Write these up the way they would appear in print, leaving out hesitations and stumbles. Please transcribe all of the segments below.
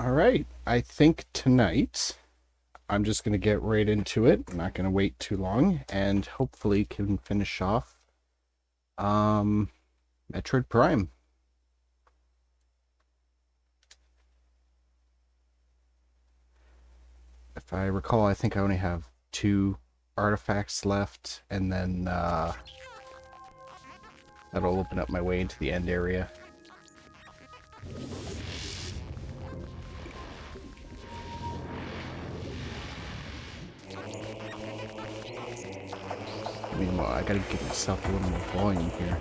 All right. I think tonight I'm just going to get right into it. I'm not going to wait too long and hopefully can finish off um Metroid Prime. If I recall, I think I only have two artifacts left, and then that'll open up my way into the end area. Meanwhile, I gotta give myself a little more volume here.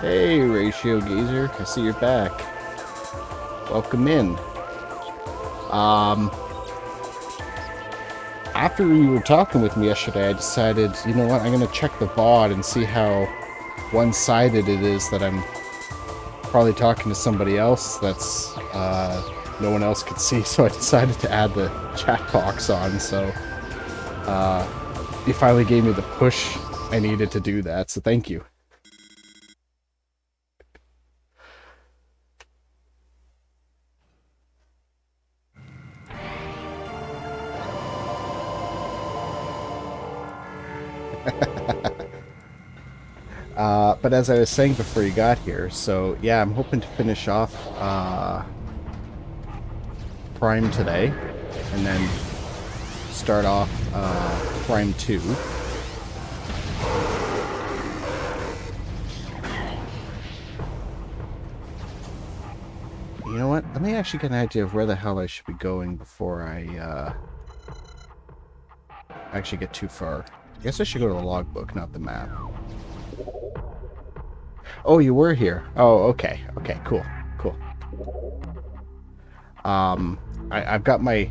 Hey, Ratio Gazer, I see you're back. Welcome in. After you were talking with me yesterday, I decided, you know what, I'm gonna check the VOD and see how one-sided it is that I'm probably talking to somebody else that's no one else could see, so I decided to add the chat box on, so you finally gave me the push I needed to do that, so thank you. But as I was saying before you got here, so yeah, I'm hoping to finish off Prime today, and then start off Prime 2. You know what? Let me actually get an idea of where the hell I should be going before I actually get too far. I guess I should go to the logbook, not the map. Oh, you were here. Oh, okay. Okay, cool. Cool. I've got my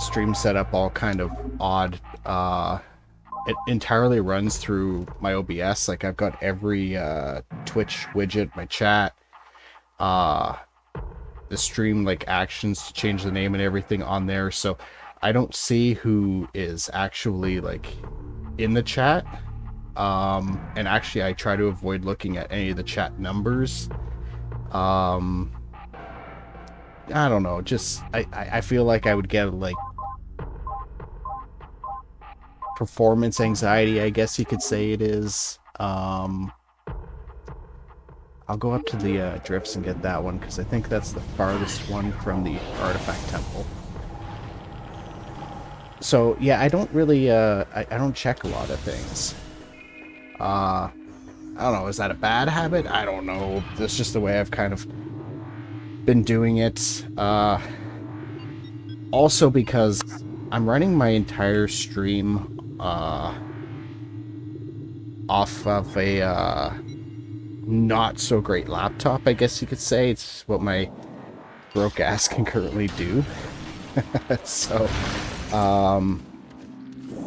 stream set up all kind of odd. It entirely runs through my OBS. Like, I've got every Twitch widget, my chat, the stream, like, actions to change the name and everything on there. So I don't see who is actually, like, in the chat. And actually, I try to avoid looking at any of the chat numbers. I don't know, just, I feel like I would get, like, performance anxiety, I guess you could say it is. I'll go up to the drifts and get that one, because I think that's the farthest one from the artifact temple. So, yeah, I don't really, I don't check a lot of things. I don't know, is that a bad habit? I don't know. That's just the way I've kind of been doing it. Also because I'm running my entire stream off of a not so great laptop, I guess you could say. It's what my broke ass can currently do. So,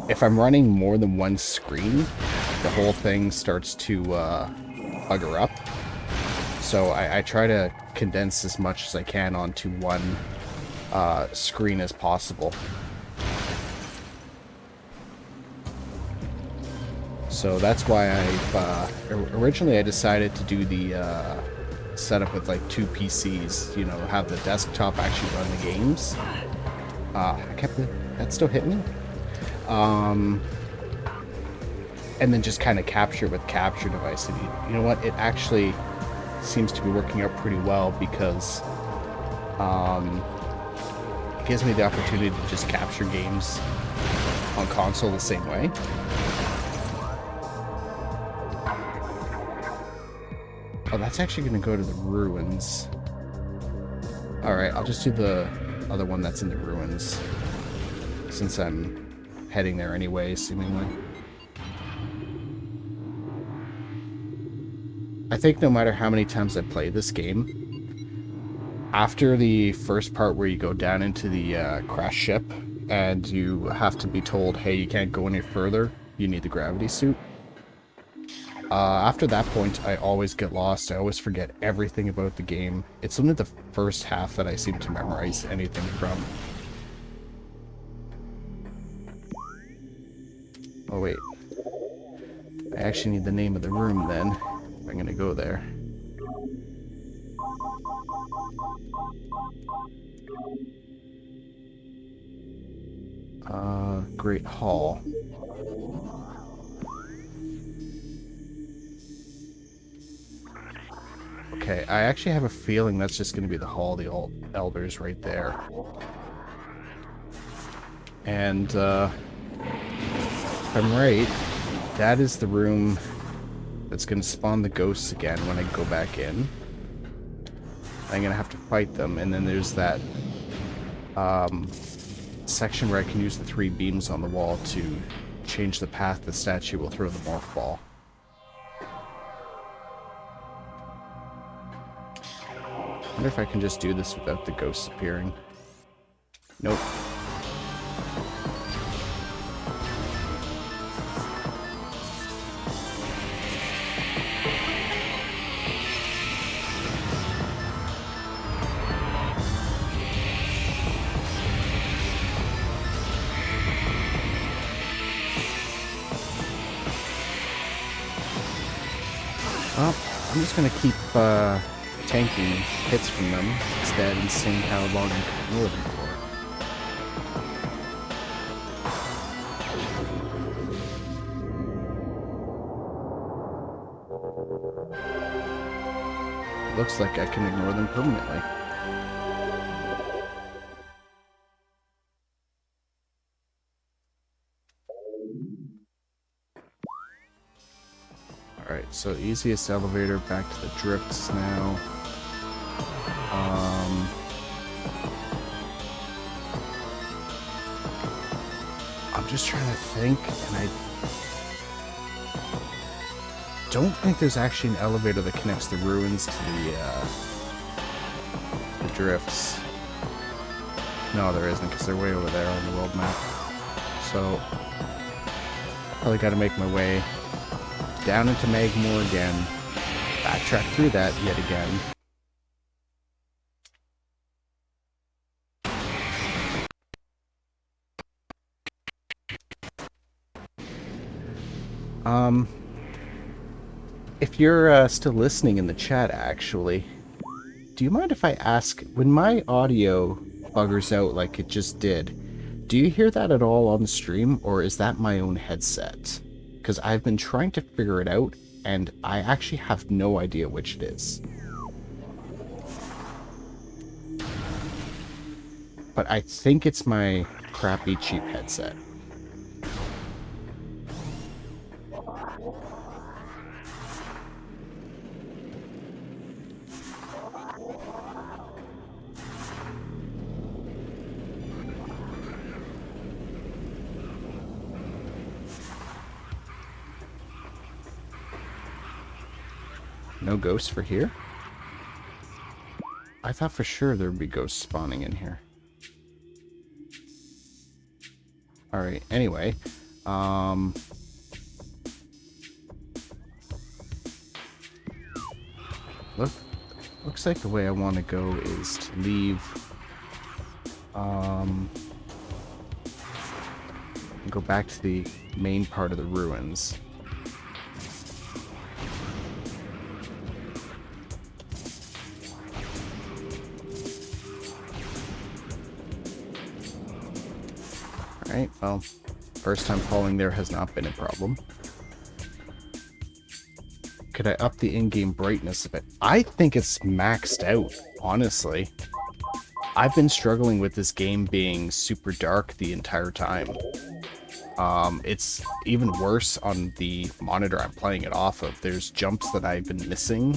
if I'm running more than one screen, the whole thing starts to bugger up. So I try to condense as much as I can onto one screen as possible. So that's why originally I decided to do the setup with like two PCs, you know, have the desktop actually run the games. That still hit me. And then just kind of capture with capture device. And you know what? It actually seems to be working out pretty well because it gives me the opportunity to just capture games on console the same way. Oh, that's actually going to go to the ruins. Alright, I'll just do the other one that's in the ruins, since I'm heading there anyway, seemingly. I think no matter how many times I play this game, after the first part where you go down into the crash ship, and you have to be told, hey, you can't go any further, you need the gravity suit. After that point, I always get lost. I always forget everything about the game. It's only the first half that I seem to memorize anything from. Oh, wait. I actually need the name of the room, then, if I'm gonna go there. Great Hall. Okay, I actually have a feeling that's just going to be the Hall of the Old Elders right there. And, if I'm right, that is the room that's going to spawn the ghosts again when I go back in. I'm going to have to fight them, and then there's that, section where I can use the 3 beams on the wall to change the path the statue will throw the morph ball. I wonder if I can just do this without the ghosts appearing. Nope. Well, I'm just gonna keep tanking hits from them instead and seeing how long I can ignore them for. Looks like I can ignore them permanently. Alright, so easiest elevator back to the drifts now. I'm just trying to think, and I don't think there's actually an elevator that connects the ruins to the drifts. No, there isn't, because they're way over there on the world map. So, probably got to make my way down into Magmore again, backtrack through that yet again. If you're still listening in the chat, actually, do you mind if I ask, when my audio buggers out like it just did, do you hear that at all on the stream, or is that my own headset? Because I've been trying to figure it out, and I actually have no idea which it is. But I think it's my crappy cheap headset. No ghosts for here? I thought for sure there would be ghosts spawning in here. Alright, anyway. Looks like the way I want to go is to leave... go back to the main part of the ruins. Alright, well, first time falling there has not been a problem. Could I up the in-game brightness a bit? I think it's maxed out, honestly. I've been struggling with this game being super dark the entire time. It's even worse on the monitor I'm playing it off of. There's jumps that I've been missing.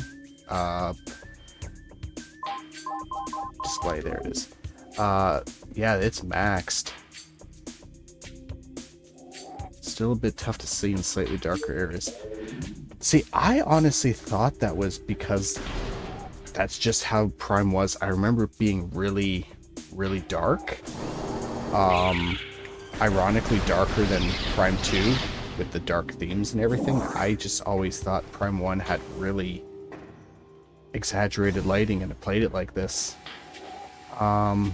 Display, there it is. Yeah, it's maxed. Still a bit tough to see in slightly darker areas. See, I honestly thought that was because that's just how Prime was. I remember it being really, really dark. Ironically darker than Prime 2 with the dark themes and everything. I just always thought Prime 1 had really exaggerated lighting and it played it like this. You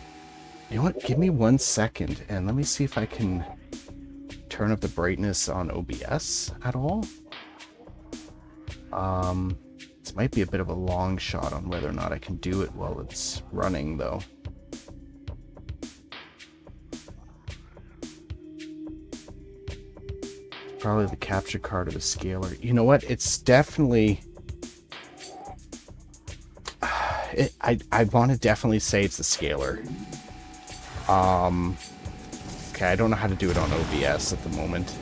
know what? Give me 1 second and let me see if I can turn up the brightness on OBS at all. This might be a bit of a long shot on whether or not I can do it while it's running, though. Probably the capture card or the scaler. You know what? It's definitely... I want to definitely say it's the scaler. Okay, I don't know how to do it on OBS at the moment.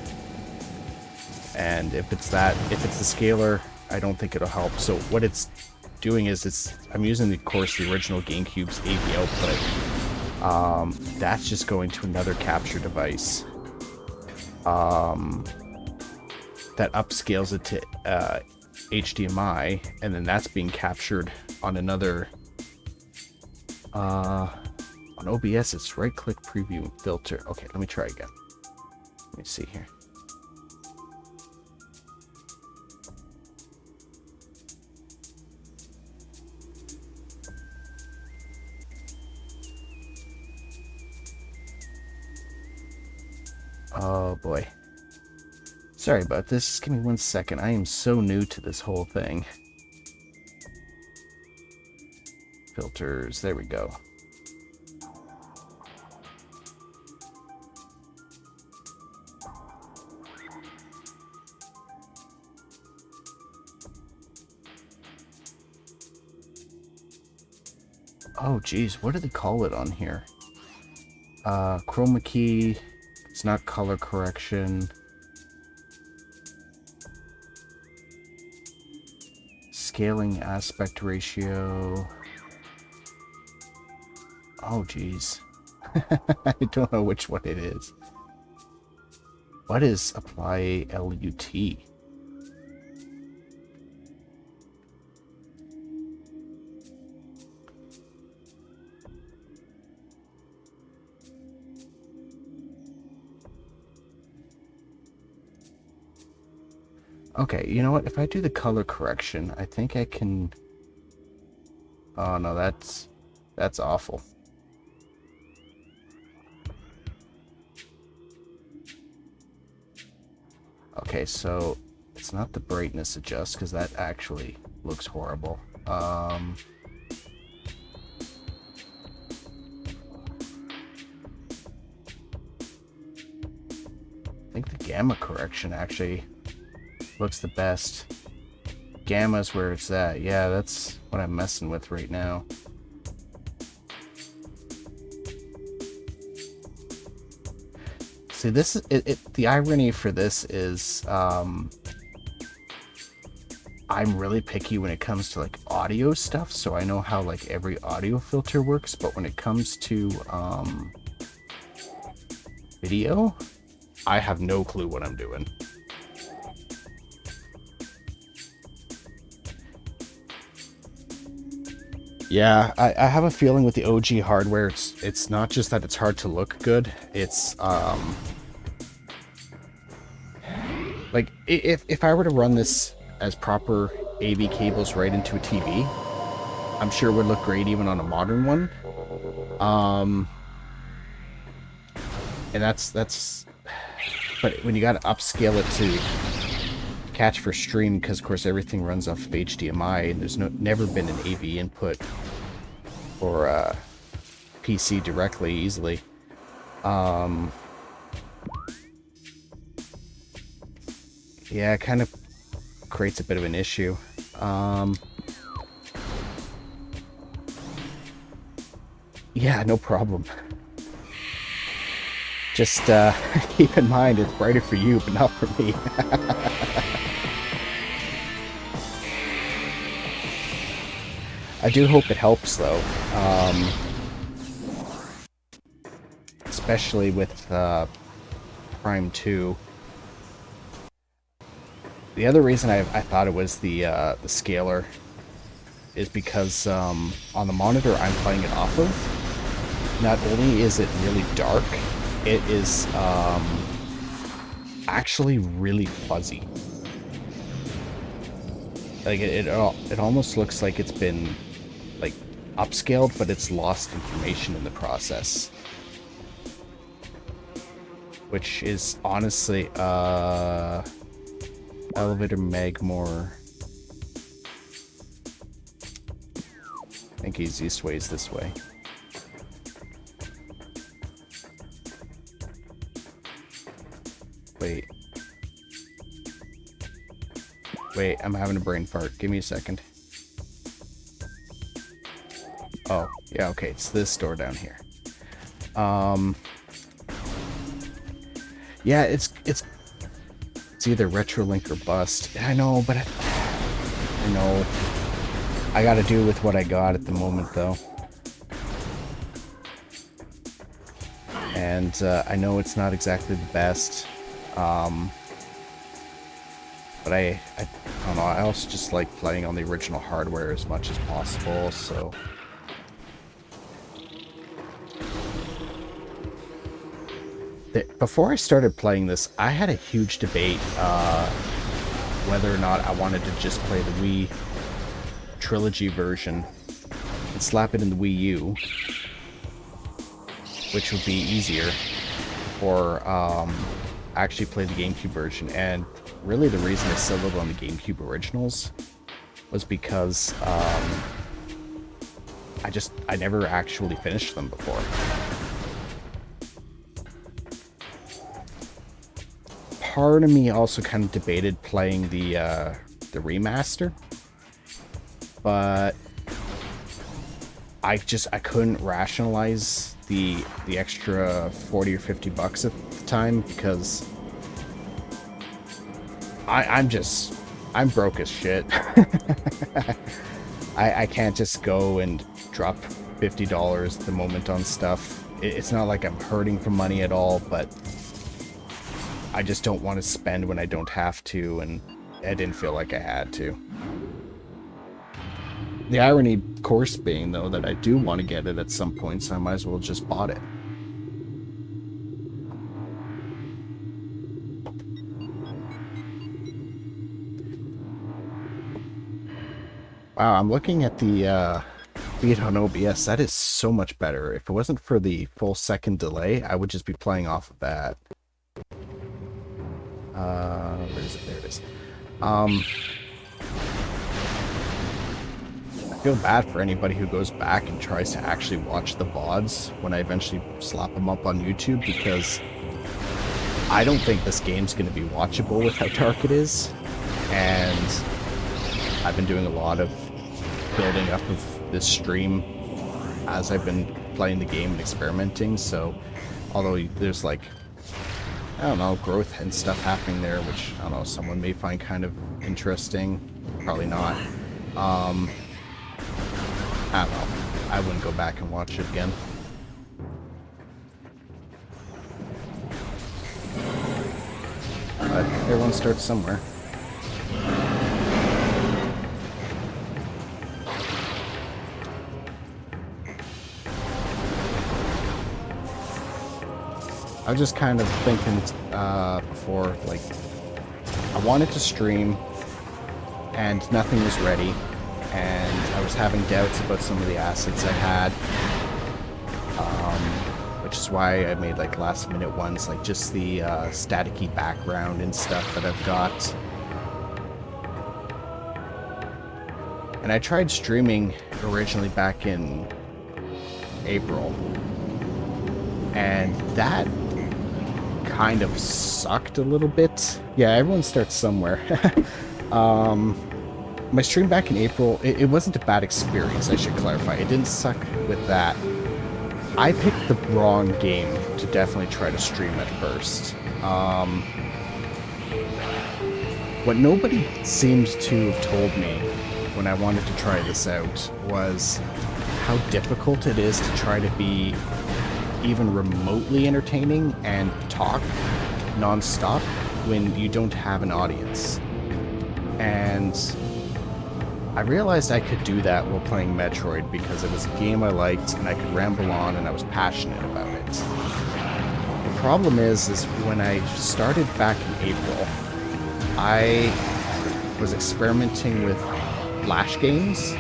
And if it's the scaler, I don't think it'll help. So what it's doing is I'm using, of course, the original GameCube's AV output. That's just going to another capture device. That upscales it to HDMI, and then that's being captured on another... on OBS, it's right-click preview and filter. Okay, let me try again. Let me see here. Oh boy. Sorry about this. Just give me 1 second. I am so new to this whole thing. Filters. There we go. Oh geez, what do they call it on here? Chroma key. It's not color correction. Scaling aspect ratio. Oh geez. I don't know which one it is. What is apply LUT? Okay, you know what? If I do the color correction, I think I can... Oh no, that's awful. Okay, so it's not the brightness adjust, because that actually looks horrible. I think the gamma correction actually looks the best. Gamma's where it's at. Yeah, that's what I'm messing with right now. See, this is the irony for this is I'm really picky when it comes to like audio stuff, so I know how like every audio filter works, but when it comes to video, I have no clue what I'm doing. Yeah, I have a feeling with the OG hardware, it's not just that it's hard to look good, it's like if I were to run this as proper AV cables right into a TV, I'm sure it would look great even on a modern one. And that's but when you got to upscale it to catch for stream, because of course everything runs off of HDMI and there's never been an AV input or PC directly easily. Yeah, it kind of creates a bit of an issue. Yeah, no problem. Just keep in mind it's brighter for you, but not for me. I do hope it helps, though. Especially with Prime 2. The other reason I thought it was the scaler is because on the monitor I'm playing it off of, not only is it really dark, it is actually really fuzzy. Like it almost looks like it's been like upscaled, but it's lost information in the process, which is honestly elevator Magmore. I think easiest way is this way. Wait. Wait, I'm having a brain fart. Give me a second. Oh, yeah, okay, it's this store down here. Yeah, it's either Retrolink or bust. I know, but I know. I gotta do with what I got at the moment, though. And I know it's not exactly the best. But I don't know, I also just like playing on the original hardware as much as possible, so... Before I started playing this, I had a huge debate whether or not I wanted to just play the Wii Trilogy version and slap it in the Wii U, which would be easier, or actually play the GameCube version. And really the reason I settled on the GameCube originals was because I never actually finished them before. Part of me also kind of debated playing the remaster, but I couldn't rationalize the extra 40 or 50 bucks at the time, because I'm broke as shit. I can't just go and drop $50 at the moment on stuff. It's not like I'm hurting for money at all, but I just don't want to spend when I don't have to, and I didn't feel like I had to. The irony, of course, being, though, that I do want to get it at some point, so I might as well just bought it. Wow, I'm looking at the beat on OBS. That is so much better. If it wasn't for the full second delay, I would just be playing off of that. Where is it? There it is. I feel bad for anybody who goes back and tries to actually watch the VODs when I eventually slap them up on YouTube, because I don't think this game's going to be watchable with how dark it is. And I've been doing a lot of building up of this stream as I've been playing the game and experimenting, so although there's like, I don't know, growth and stuff happening there, which, I don't know, someone may find kind of interesting. Probably not. I don't know. I wouldn't go back and watch it again. But everyone starts somewhere. I was just kind of thinking before, like, I wanted to stream and nothing was ready, and I was having doubts about some of the assets I had, which is why I made like last minute ones, like just the staticky background and stuff that I've got. And I tried streaming originally back in April, and that kind of sucked a little bit. Yeah, everyone starts somewhere. My stream back in April, it wasn't a bad experience, I should clarify. It didn't suck with that. I picked the wrong game to definitely try to stream at first. What nobody seemed to have told me when I wanted to try this out was how difficult it is to try to be even remotely entertaining and talk non-stop when you don't have an audience. And I realized I could do that while playing Metroid because it was a game I liked and I could ramble on and I was passionate about it. The problem is when I started back in April, I was experimenting with Flash games,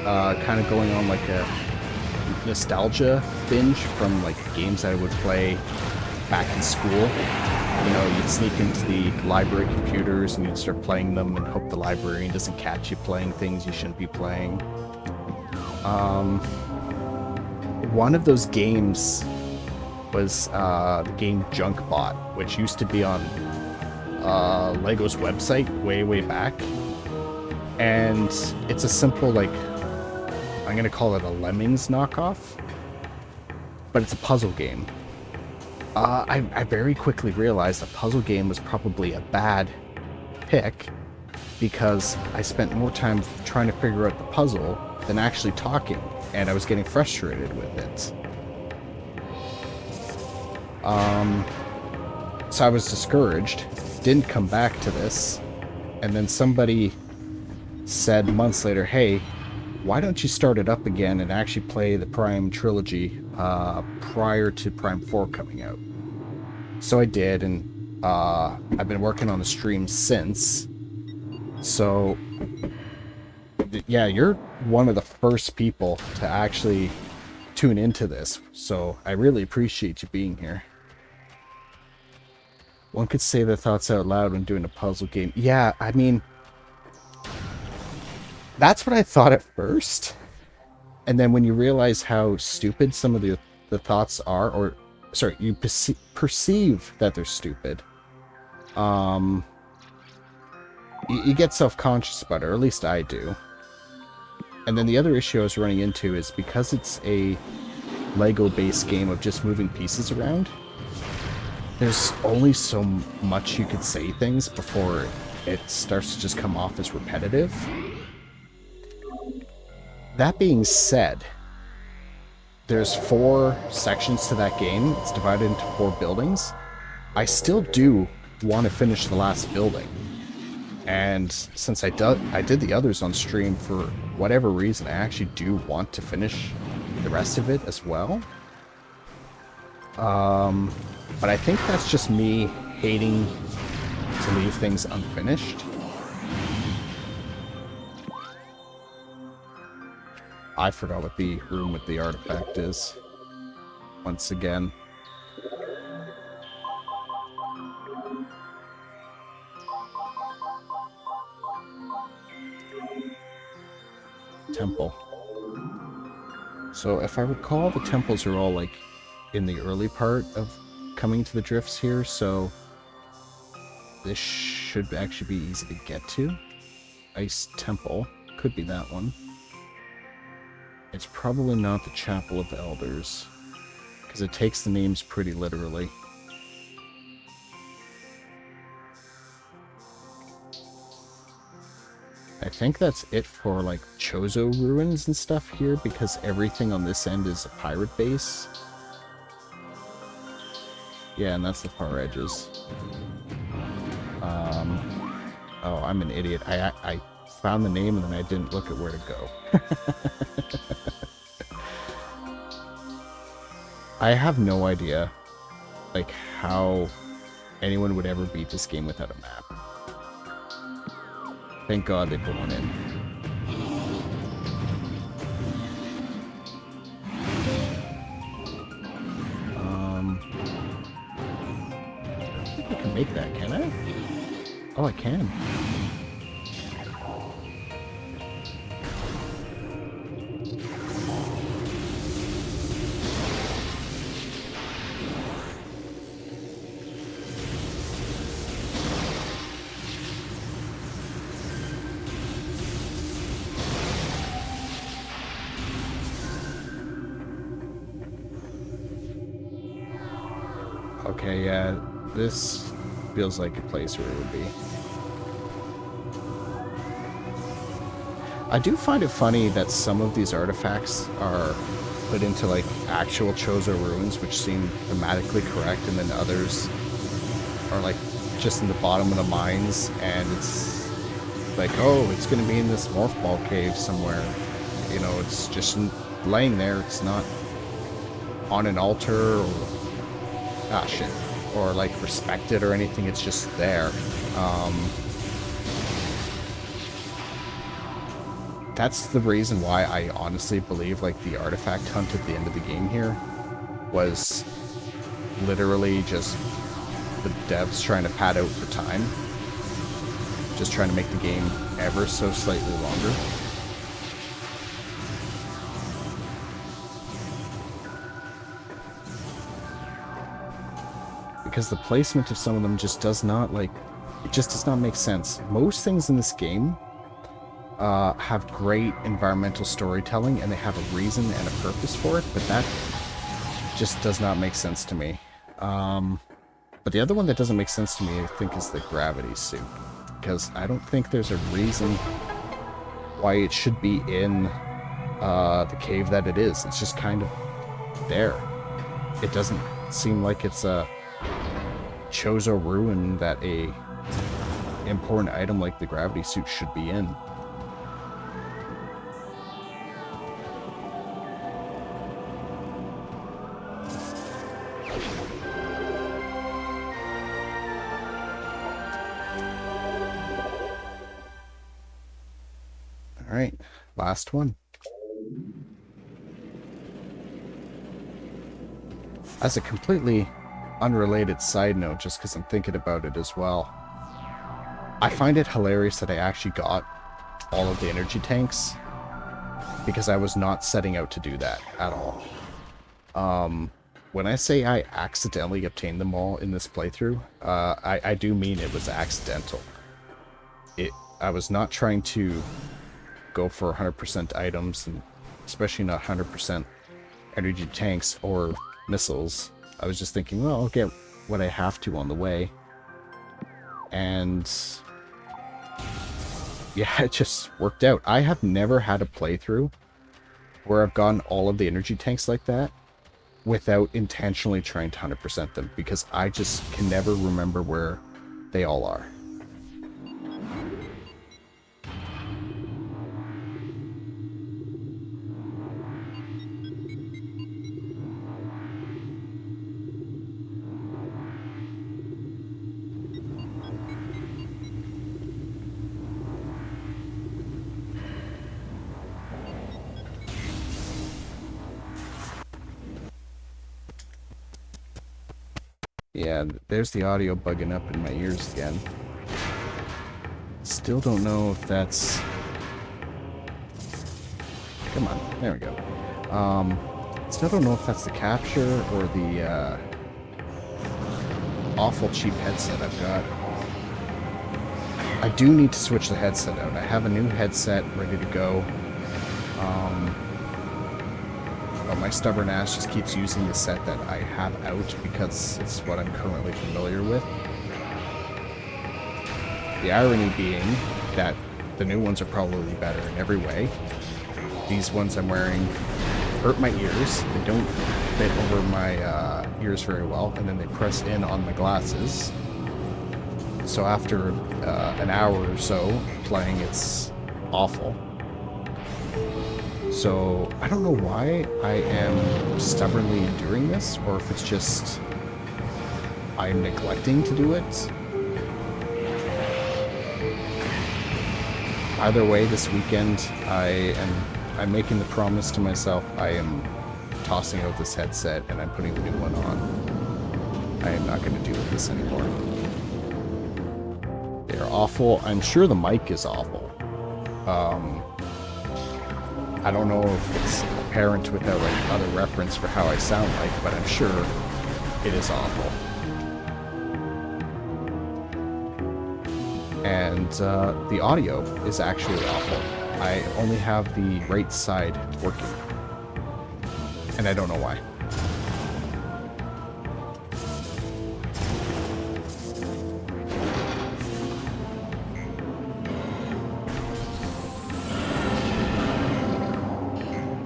kind of going on like a nostalgia binge from like games I would play back in school. You know, you'd sneak into the library computers and you'd start playing them and hope the librarian doesn't catch you playing things you shouldn't be playing. One of those games was the game Junkbot, which used to be on Lego's website way back. And it's a simple, like, I'm gonna call it a Lemmings knockoff, but it's a puzzle game. I very quickly realized a puzzle game was probably a bad pick because I spent more time trying to figure out the puzzle than actually talking, and I was getting frustrated with it. So I was discouraged, didn't come back to this, and then somebody said months later, hey, why don't you start it up again and actually play the Prime trilogy prior to Prime 4 coming out? So I did, and I've been working on the stream since. So, yeah, you're one of the first people to actually tune into this, so I really appreciate you being here. One could say their thoughts out loud when doing a puzzle game. Yeah, I mean, that's what I thought at first. And then when you realize how stupid some of the thoughts are, or, sorry, you perceive that they're stupid, you get self-conscious about it, or at least I do. And then the other issue I was running into is because it's a Lego-based game of just moving pieces around, there's only so much you could say things before it starts to just come off as repetitive. That being said, there's 4 sections to that game. It's divided into 4 buildings. I still do want to finish the last building. And since I did the others on stream, for whatever reason, I actually do want to finish the rest of it as well. But I think that's just me hating to leave things unfinished. I forgot what the room with the artifact is. Once again. Temple. So if I recall, the temples are all like in the early part of coming to the drifts here, so this should actually be easy to get to. Ice Temple. Could be that one. It's probably not the Chapel of Elders, because it takes the names pretty literally. I think that's it for, like, Chozo ruins and stuff here, because everything on this end is a pirate base. Yeah, and that's the far edges. Oh, I'm an idiot. I found the name and then I didn't look at where to go. I have no idea, like, how anyone would ever beat this game without a map. Thank God they put one in. I think I can make that, can I? Oh, I can. Okay, yeah, this feels like a place where it would be. I do find it funny that some of these artifacts are put into, like, actual Chozo ruins, which seem thematically correct, and then others are, like, just in the bottom of the mines, and it's like, oh, it's going to be in this morph ball cave somewhere. You know, it's just laying there. It's not on an altar or... ah, shit. Or, like, respected or anything. It's just there. That's the reason why I honestly believe, like, the artifact hunt at the end of the game here was literally just the devs trying to pad out for time. Just trying to make the game ever so slightly longer. Because the placement of some of them just does not, like, it just does not make sense. Most things in this game have great environmental storytelling, and they have a reason and a purpose for it, but that just does not make sense to me. But the other one that doesn't make sense to me, I think, is the gravity suit. Because I don't think there's a reason why it should be in the cave that it is. It's just kind of there. It doesn't seem like it's a Chozo ruin that a important item like the gravity suit should be in. Alright, last one. As a completely unrelated side note, just because I'm thinking about it as well, I find it hilarious that I actually got all of the energy tanks, because I was not setting out to do that at all. When I say I accidentally obtained them all in this playthrough, I do mean it was accidental. I was not trying to go for 100% items, and especially not 100% energy tanks or missiles. I was just thinking, well, I'll get what I have to on the way. And yeah, it just worked out. I have never had a playthrough where I've gotten all of the energy tanks like that without intentionally trying to 100% them, because I just can never remember where they all are. Yeah, there's the audio bugging up in my ears again. Still don't know if that's... Come on, there we go. Still don't know if that's the capture or the awful cheap headset I've got. I do need to switch the headset out. I have a new headset ready to go. But my stubborn ass just keeps using the set that I have out because it's what I'm currently familiar with. The irony being that the new ones are probably better in every way. These ones I'm wearing hurt my ears. They don't fit over my ears very well, and then they press in on my glasses. So after an hour or so playing, it's awful. So I don't know why I am stubbornly enduring this, or if it's just I'm neglecting to do it. Either way, this weekend I'm making the promise to myself I am tossing out this headset and I'm putting the new one on. I am not going to deal with this anymore. They're awful. I'm sure the mic is awful. I don't know if it's apparent without like other reference for how I sound like, but I'm sure it is awful. And the audio is actually awful. I only have the right side working, and I don't know why.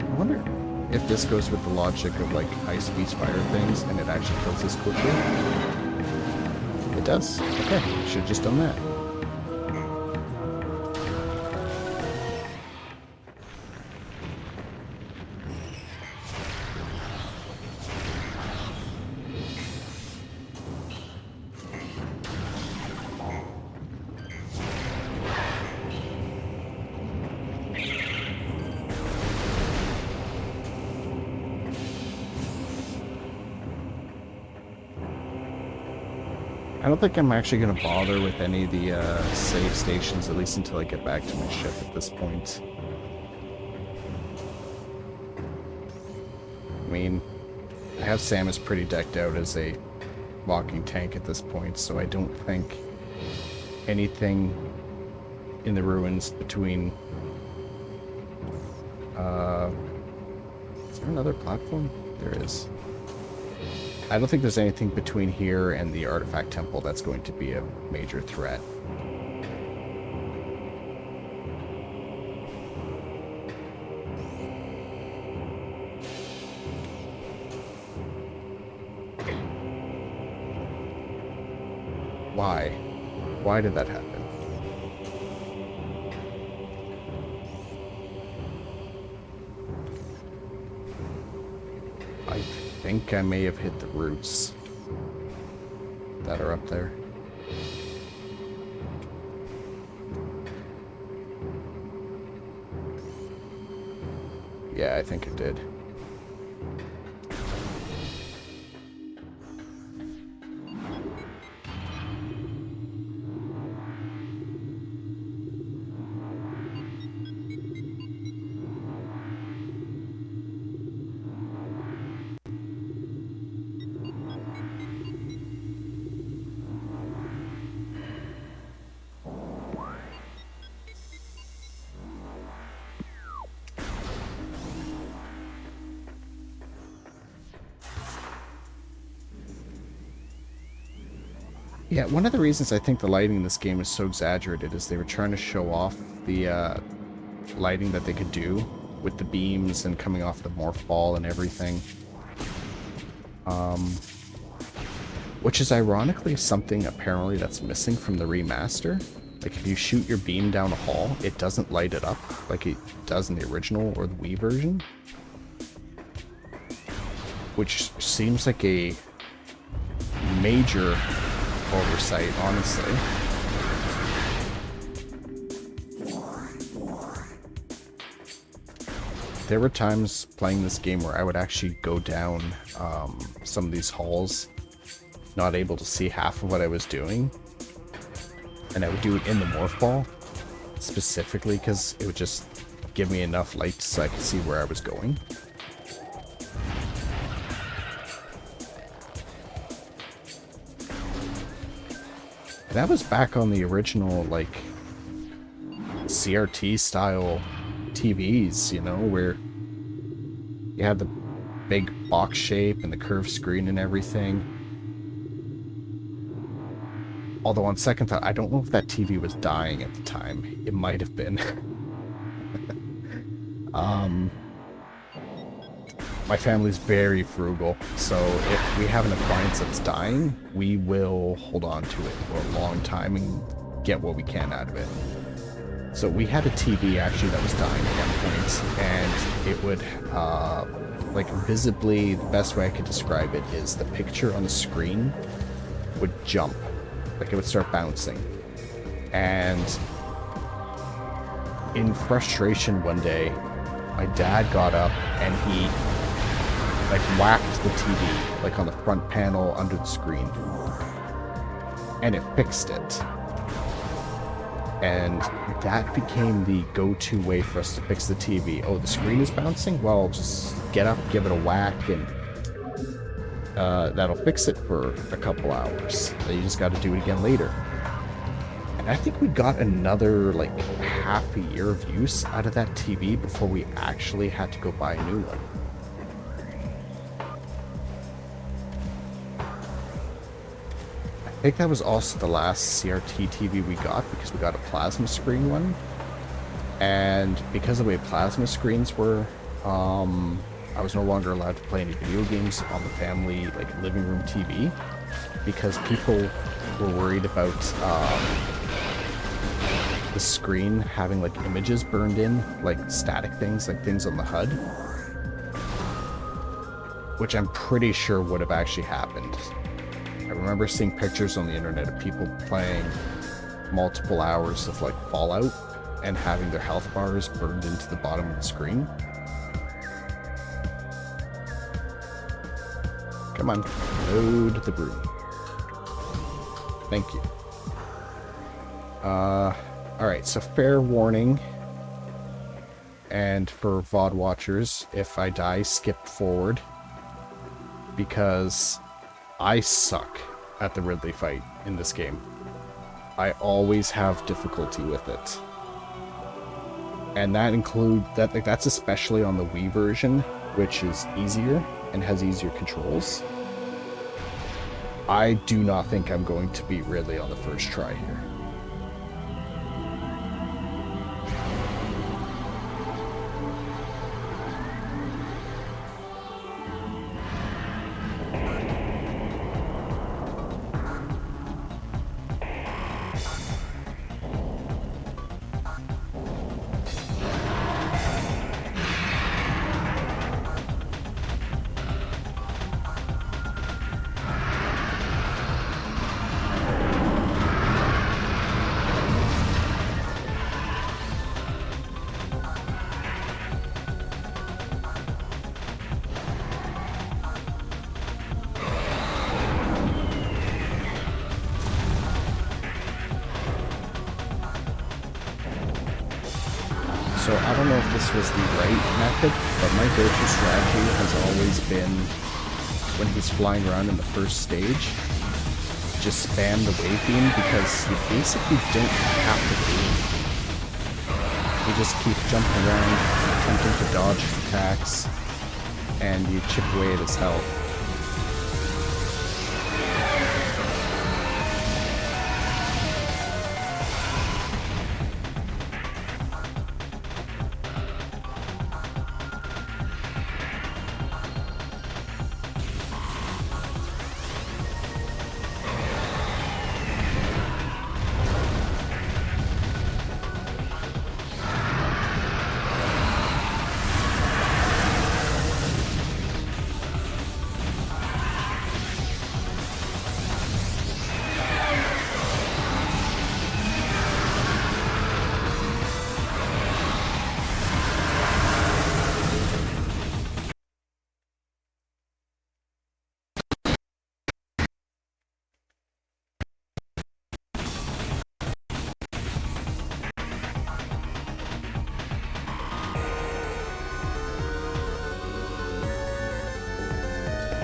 I wonder if this goes with the logic of like ice beats fire things, and it actually kills this quickly. It does. Okay, should have just done that. I don't think I'm actually going to bother with any of the save stations, at least until I get back to my ship at this point. I mean, I have Samus pretty decked out as a walking tank at this point, so I don't think anything in the ruins between Uh, is there another platform? There is. I don't think there's anything between here and the Artifact Temple that's going to be a major threat. Why? Why did that happen? I think I may have hit the roots that are up there. Yeah, I think it did. Yeah, one of the reasons I think the lighting in this game is so exaggerated is they were trying to show off the lighting that they could do with the beams and coming off the morph ball and everything. Which is ironically something apparently that's missing from the remaster. Like if you shoot your beam down a hall, it doesn't light it up like it does in the original or the Wii version. Which seems like a major oversight, honestly. There were times playing this game where I would actually go down some of these halls, not able to see half of what I was doing, and I would do it in the morph ball, specifically because it would just give me enough light so I could see where I was going. That was back on the original, like, CRT style TVs, you know, where you had the big box shape and the curved screen and everything. Although on second thought, I don't know if that TV was dying at the time. It might have been. My family's very frugal, so if we have an appliance that's dying, we will hold on to it for a long time and get what we can out of it. So we had a TV actually that was dying at one point, and it would, like, visibly, the best way I could describe it is the picture on the screen would jump. Like, it would start bouncing. And in frustration one day, my dad got up and he, like, whacked the TV, like, on the front panel under the screen. And it fixed it. And that became the go-to way for us to fix the TV. Oh, the screen is bouncing? Well, just get up, give it a whack, and that'll fix it for a couple hours. So you just got to do it again later. And I think we got another, like, half a year of use out of that TV before we actually had to go buy a new one. I think that was also the last CRT TV we got, because we got a plasma screen one. And because of the way plasma screens were, I was no longer allowed to play any video games on the family, like, living room TV, because people were worried about the screen having, like, images burned in, like static things, like things on the HUD, which I'm pretty sure would have actually happened. I remember seeing pictures on the internet of people playing multiple hours of, like, Fallout and having their health bars burned into the bottom of the screen. Come on, load the broom. Thank you. Alright, so fair warning. And for VOD watchers, if I die, skip forward. Because I suck at the Ridley fight in this game. I always have difficulty with it. and that's especially on the Wii version, which is easier and has easier controls. I do not think I'm going to beat Ridley on the first try here. So I don't know if this was the right method, but my go-to strategy has always been, when he's flying around in the first stage, just spam the wave beam, because you basically don't have to aim. You just keep jumping around, attempting to dodge his attacks, and you chip away at his health.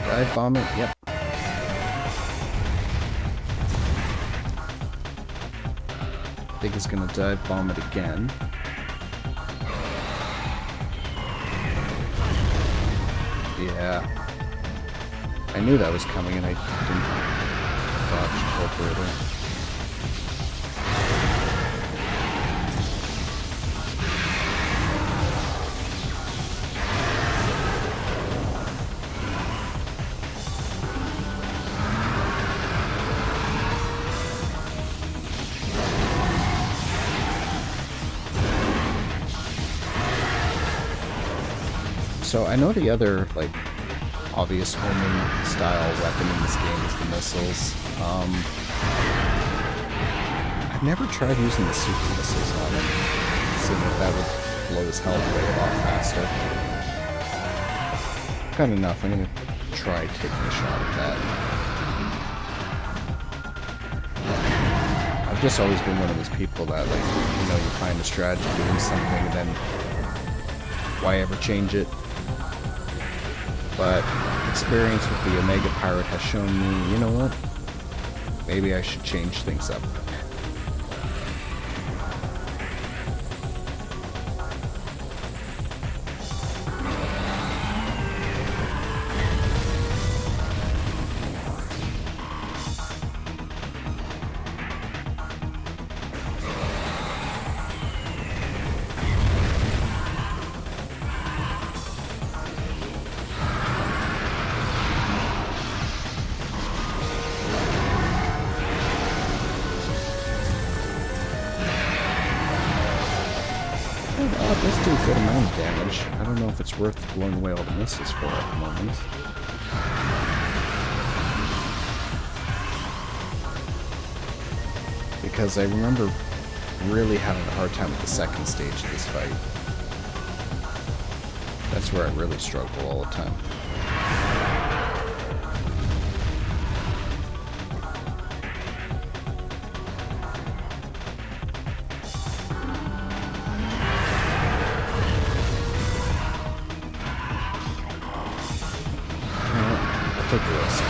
Dive bomb it, yep. I think he's gonna dive bomb it again. Yeah. I knew that was coming and I didn't dodge appropriately. So I know the other, like, obvious homing style weapon in this game is the missiles. I've never tried using the super missiles on him, seeing if that would blow his health away a lot faster. Got enough, I'm gonna try taking a shot at that. I've just always been one of those people that, like, you know, you find a strategy doing something and then why ever change it? But experience with the Omega Pirate has shown me, you know what? Maybe I should change things up. It does do a good amount of damage. I don't know if it's worth blowing away all the missiles for at the moment. Because I remember really having a hard time with the second stage of this fight. That's where I really struggle all the time. Take a risk.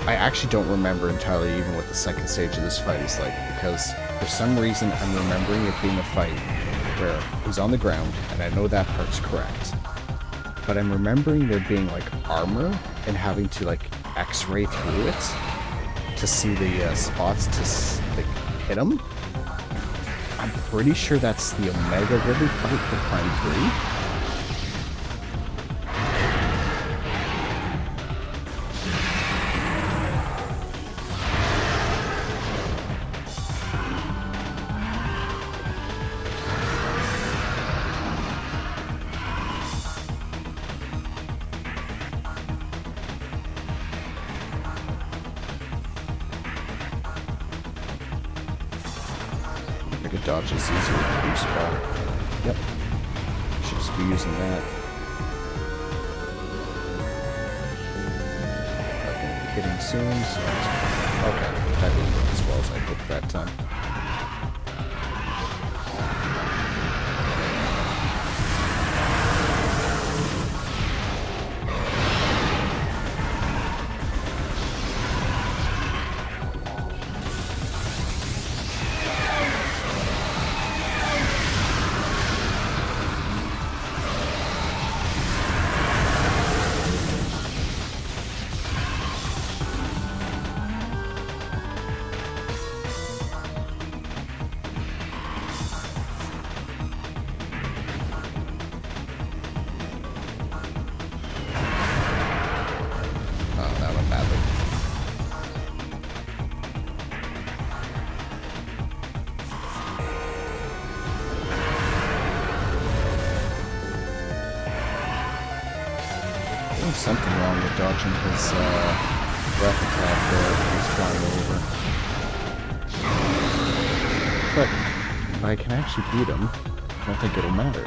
I actually don't remember entirely even what the second stage of this fight is like, because for some reason I'm remembering it being a fight where he's on the ground, and I know that part's correct. But I'm remembering there being, like, armor and having to, like, X-ray through it to see the spots to, like, hit him. I'm pretty sure that's the Omega River fight for Prime 3. I could dodge this easier with the boost ball. Yep. Should just be using that. Okay, hitting soon, so okay, that didn't work as well as I hoped that time. Something wrong with dodging his breath attack there when he's flying over. But if I can actually beat him, I don't think it'll matter.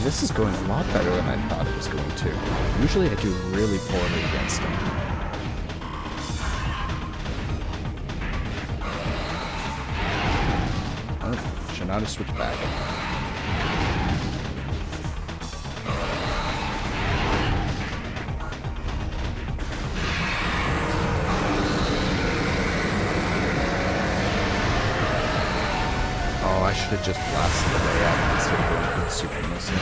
This is going a lot better than I thought it was going to. Usually I do really poorly against him. Oh, should not have switched back. Oh, I should have just blasted the way out instead of going for the super missile.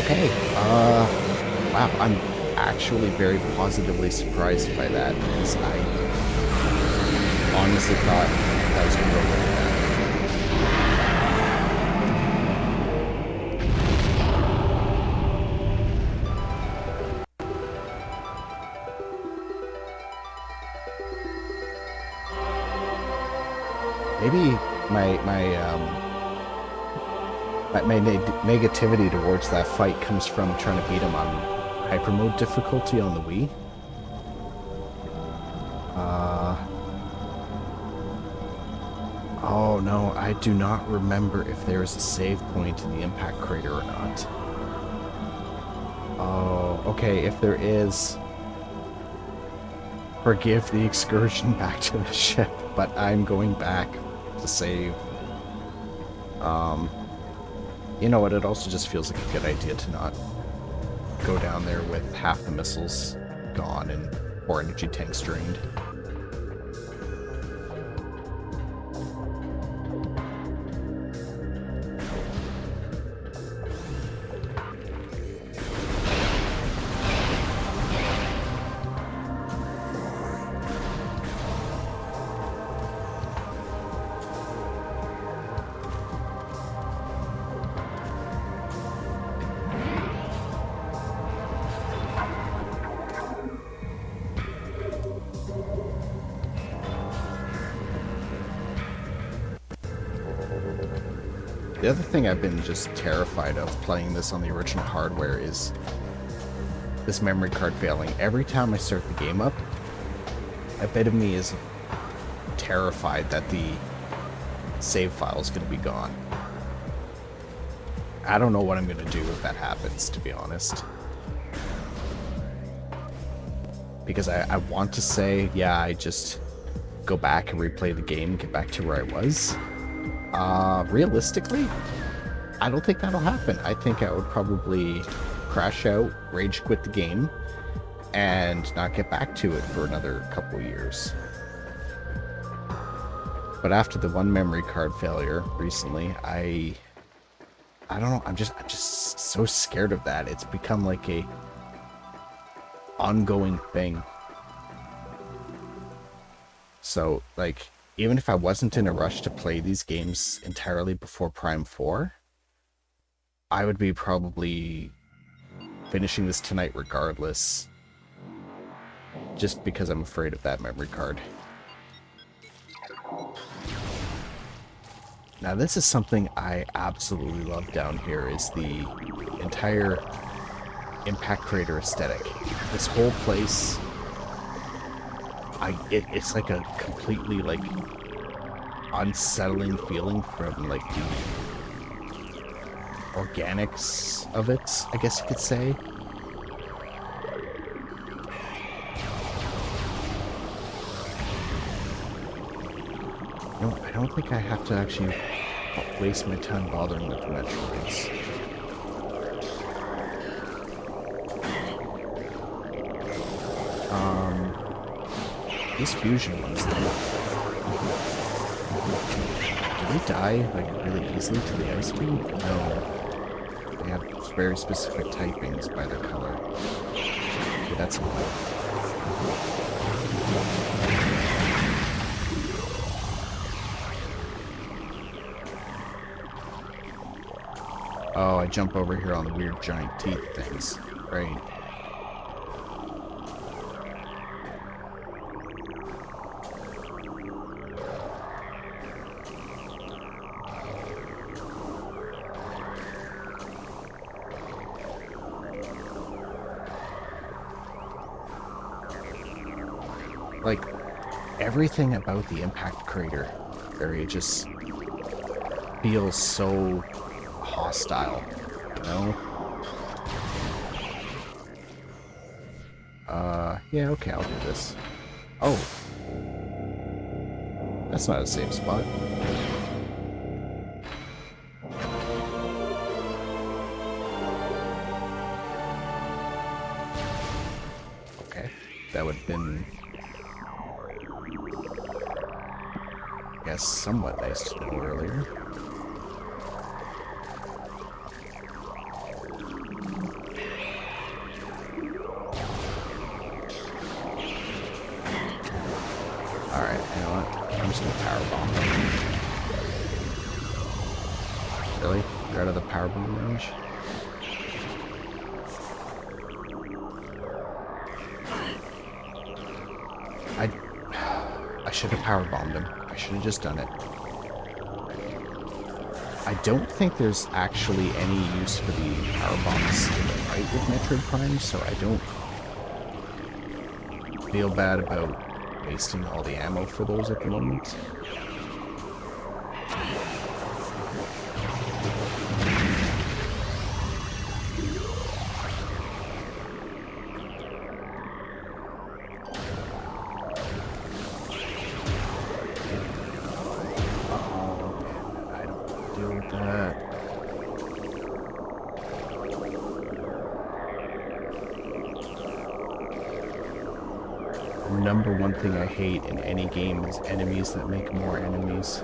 Okay, wow, I'm actually very positively surprised by that, because I honestly thought that was going to go really bad. Maybe my negativity towards that fight comes from trying to beat him on hyper mode difficulty on the Wii. Oh no, I do not remember if there is a save point in the impact crater or not. Oh, okay, if there is, forgive the excursion back to the ship, but I'm going back to save. You know what, it also just feels like a good idea to not go down there with half the missiles gone and 4 energy tanks drained. The other thing I've been just terrified of playing this on the original hardware is this memory card failing. Every time I start the game up, a bit of me is terrified that the save file is going to be gone. I don't know what I'm going to do if that happens, to be honest. Because I want to say, yeah, I just go back and replay the game, get back to where I was. Realistically, I don't think that'll happen. I think I would probably crash out, rage quit the game, and not get back to it for another couple years. But after the one memory card failure recently, I don't know, I'm just so scared of that. It's become like a ongoing thing. So, like, even if I wasn't in a rush to play these games entirely before Prime 4, I would be probably finishing this tonight regardless, just because I'm afraid of that memory card. Now, this is something I absolutely love down here, is the entire impact crater aesthetic. This whole place, it's like a completely, like, unsettling feeling from, like, the organics of it, I guess you could say. No, I don't think I have to actually waste my time bothering with the Metroids. These fusion ones, though. Do they die, like, really easily to the ice beam? No. They have very specific typings by their color. Okay, that's a lot. Oh, I jump over here on the weird giant teeth things. Right. Like, everything about the impact crater area just feels so hostile, you know? Yeah, okay, I'll do this. Oh. That's not a safe spot. Okay, that would have been, I guess, somewhat nice to know earlier. power bomb range. I should have power bombed him. I should have just done it. I don't think there's actually any use for the power bombs in the fight with Metroid Prime, so I don't feel bad about wasting all the ammo for those at the moment. Number one thing I hate in any game is enemies that make more enemies.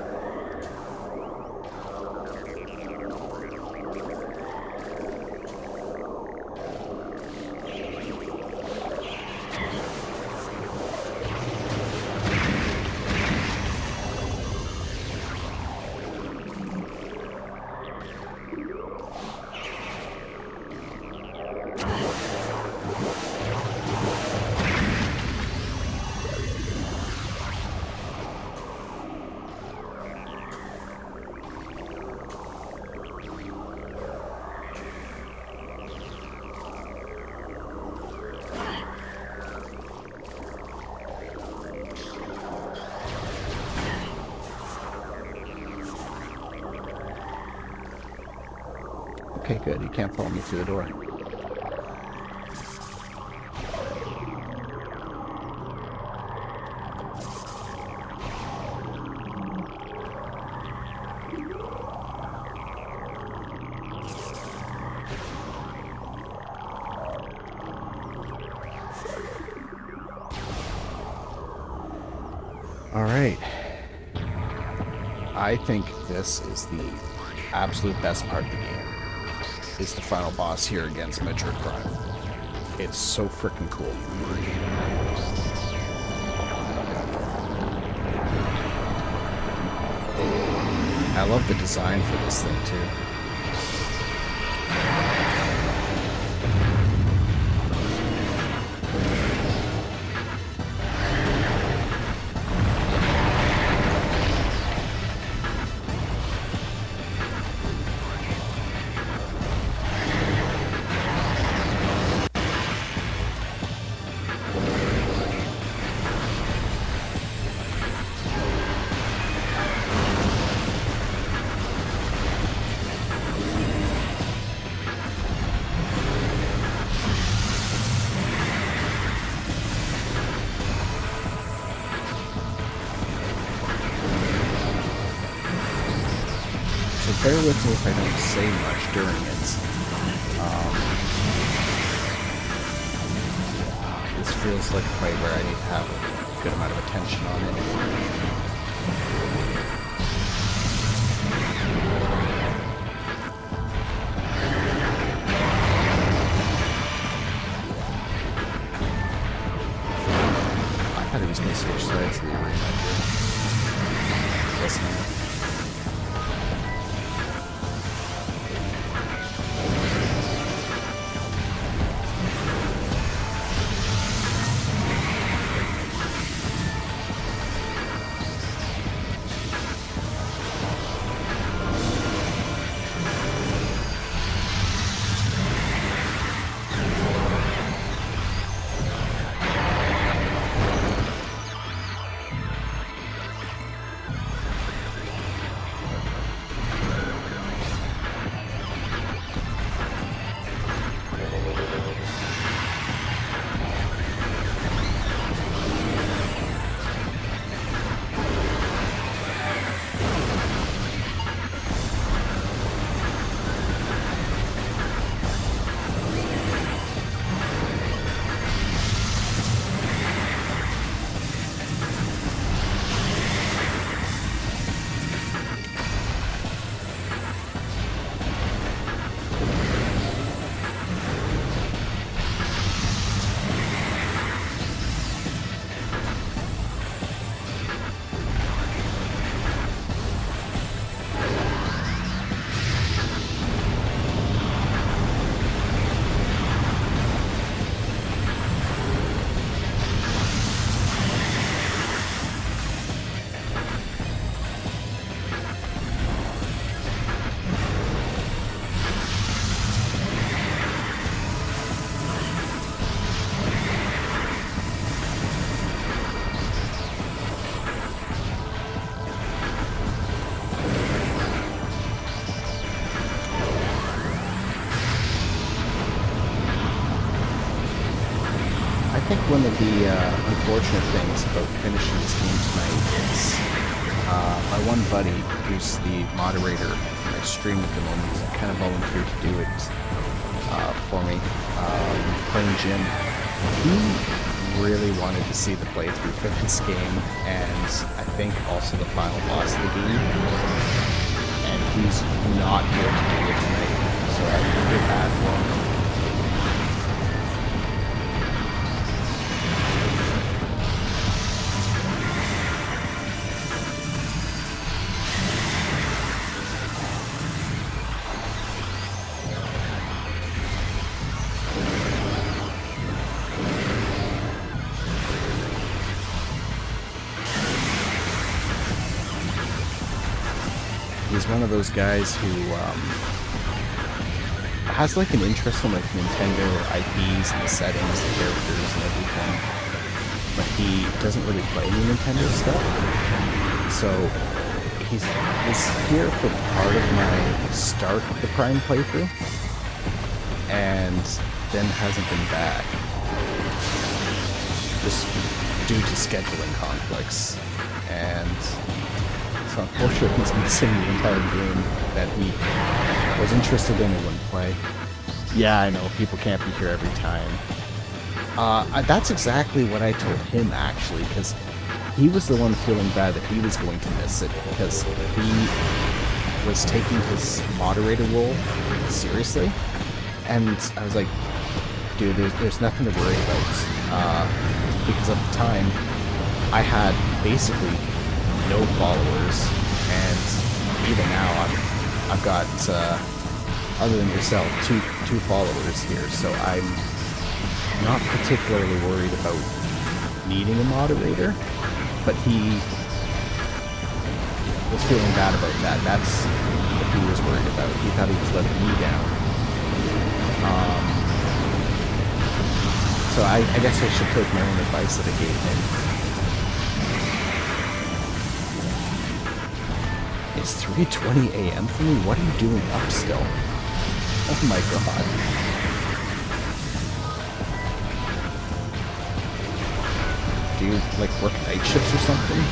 Okay, good. You can't follow me through the door. All right. I think this is the absolute best part of the game. Is the final boss here against Metroid Prime. It's so freaking cool. I love the design for this thing too. Bear with me if I don't say much during it. This feels like a fight where I need to have a good amount of attention on it. I gotta use my switch sides of the arena here. Yes, man. think one of the unfortunate things about finishing this game tonight is my one buddy, who's the moderator for my stream at the moment, kind of volunteered to do it for me, playing Jim. He really wanted to see the playthrough for this game, and I think also the final boss of the game, and he's not here to do it tonight, so I feel bad for him. He's one of those guys who has like an interest in like Nintendo IPs and the settings, the characters and everything, but he doesn't really play any Nintendo stuff. So he's here for part of my start of the Prime playthrough, and then hasn't been back, just due to scheduling conflicts. And so unfortunately he's missing the entire game that he was interested in and wouldn't play. Yeah, I know, people can't be here every time. That's exactly what I told him, actually, because he was the one feeling bad that he was going to miss it, because he was taking his moderator role seriously. And I was like, dude, there's nothing to worry about. Because at the time, I had basically no followers, and even now I've got other than yourself two followers here, so I'm not particularly worried about needing a moderator, but he was feeling bad about that. That's what he was worried about. He thought he was letting me down. So I guess I should take my own advice that I gave him. It's 3:20 a.m. for me? What are you doing up still? Oh my god. Do you, like, work night shifts or something?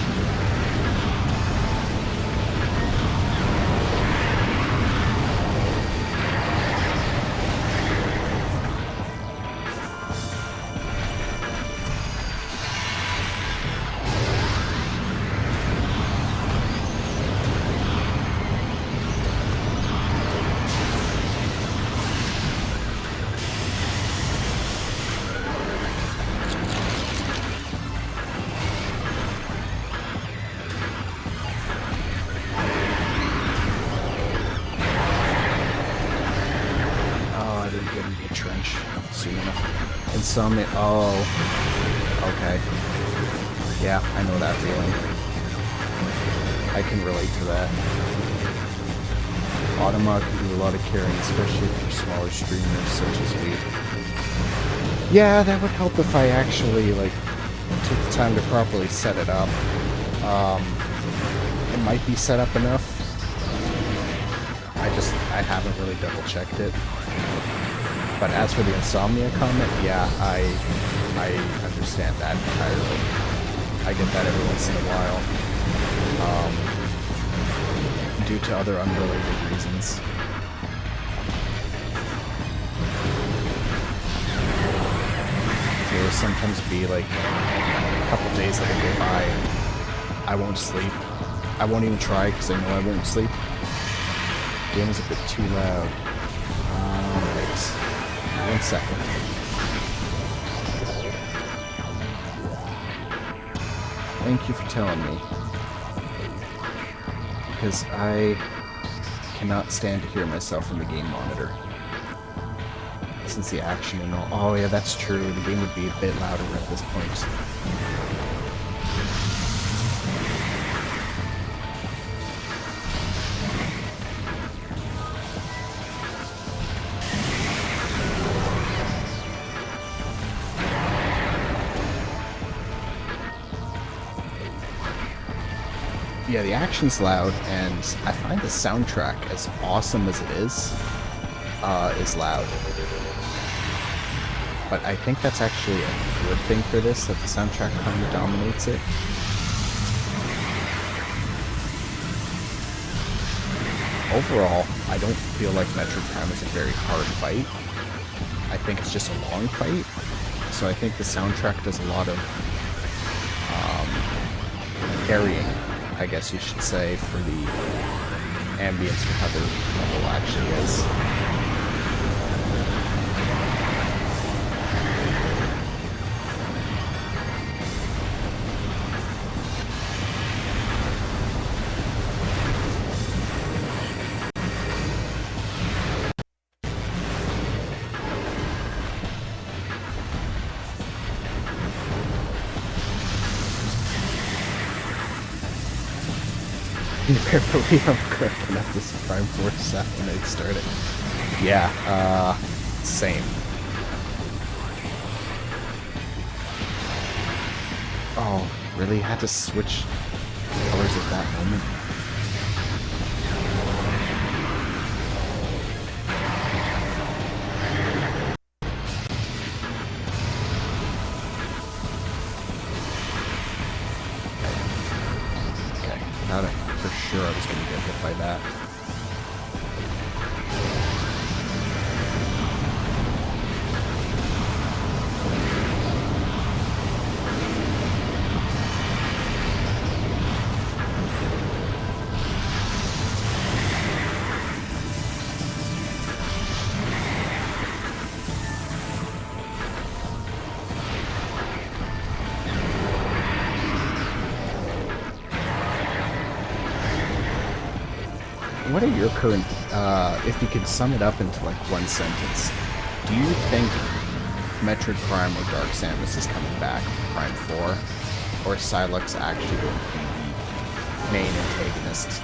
Insomnia. Oh, okay. Yeah, I know that feeling. I can relate to that. Automa can do a lot of carrying, especially for smaller streamers such as we. Yeah, that would help if I actually, like, took the time to properly set it up. It might be set up enough. I haven't really double-checked it. But as for the insomnia comment, yeah, I understand that entirely. I get that every once in a while. Due to other unrelated reasons. There will sometimes be like a couple days that I go by and I won't sleep. I won't even try because I know I won't sleep. The game is a bit too loud. Alright. 1 second. Thank you for telling me. Because I cannot stand to hear myself in the game monitor. Since the action and all. Oh yeah, that's true. The game would be a bit louder at this point. Yeah, the action's loud, and I find the soundtrack, as awesome as it is loud. but I think that's actually a good thing for this, that the soundtrack kind of dominates it. Overall, I don't feel like Metroid Prime is a very hard fight. I think it's just a long fight. So I think the soundtrack does a lot of carrying, I guess you should say, for the ambience for how the level actually is. You better believe I'm cracking up this Prime Force when they started. Yeah, same. Oh, really? Had to switch colors at that moment? Okay, thought it for sure I was gonna get hit by that. What are your current, if you could sum it up into like one sentence, do you think Metroid Prime or Dark Samus is coming back for Prime 4, or is Silex actually going to be the main antagonist?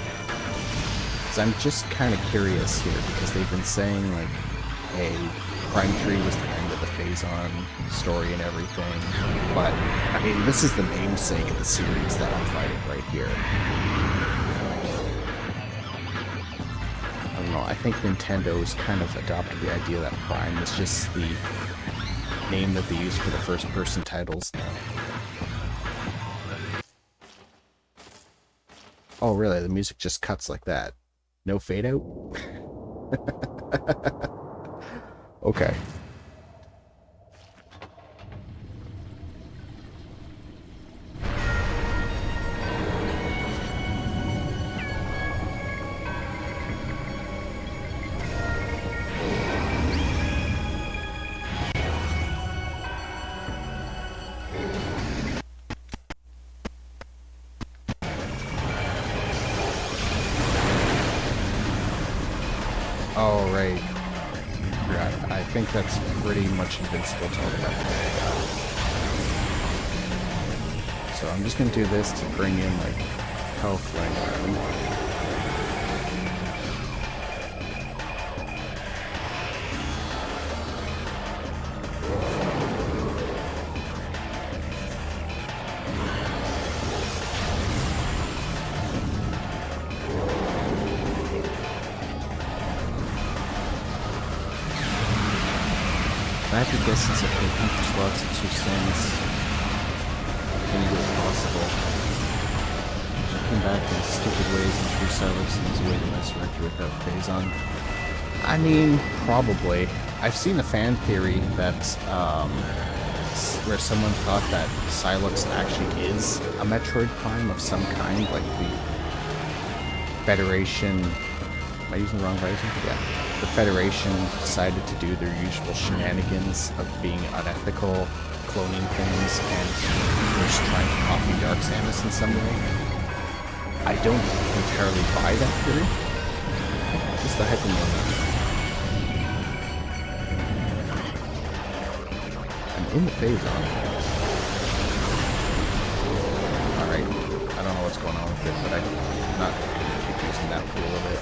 Because I'm just kind of curious here, because they've been saying like, hey, Prime 3 was the end of the Phazon story and everything, but I mean, this is the namesake of the series that I'm fighting right here. I don't know, I think Nintendo's kind of adopted the idea that Prime is just the name that they use for the first-person titles now. Oh, really? The music just cuts like that? No fade out? Okay. Oh, right. Forgot. I think that's pretty much invincible to all the weapons. So I'm just gonna do this to bring in, like, health line around. I have to guess since I played Hunter slots at 2 cents, any way possible. Looking back in stupid ways and true Silex is a way to resurrect you without Phazon. I mean, probably. I've seen a fan theory that, where someone thought that Silex actually is a Metroid Prime of some kind, like the Federation. Am I using the wrong writing? Yeah. The Federation decided to do their usual shenanigans of being unethical, cloning things, and just trying to copy Dark Samus in some way. I don't entirely buy that theory. Just the hyper moment. I'm in the Phazon. Alright. I don't know what's going on with it, but I'm not keep using that pool of it.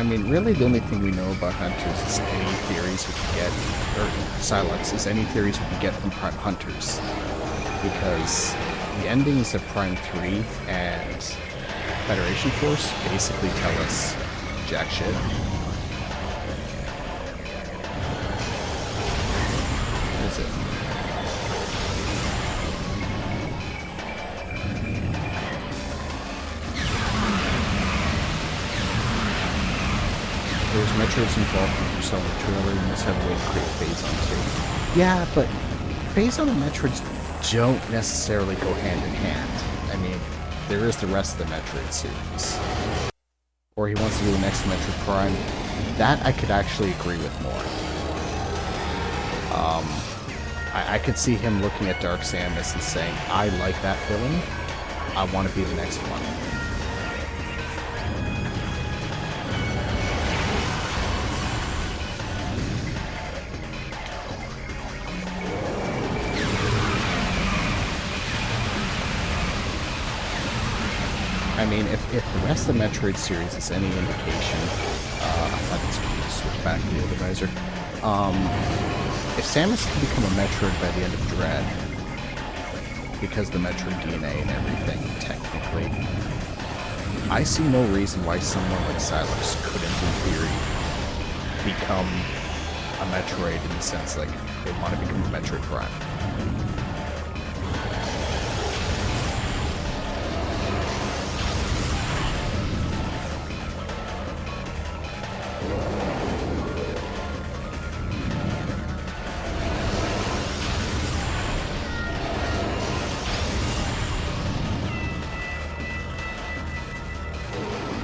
I mean, really the only thing we know about Hunters is any theories we can get, or Silex, is any theories we can get from Hunters. Because the endings of Prime 3 and Federation Force basically tell us jack shit. What is it? There's Metroid's involved in your summer trailer, and this have a way to create Phazon too. Yeah, but Phazon and Metroids don't necessarily go hand in hand. I mean, there is the rest of the Metroid series. Or he wants to do the next Metroid Prime. That I could actually agree with more. I could see him looking at Dark Samus and saying, I like that villain, I want to be the next one. I mean, if the rest of the Metroid series is any indication, I can switch back to the other visor. If Samus can become a Metroid by the end of Dread, because of the Metroid DNA and everything, technically, I see no reason why someone like Silex couldn't, in theory, become a Metroid in the sense, like, they want to become a Metroid Prime.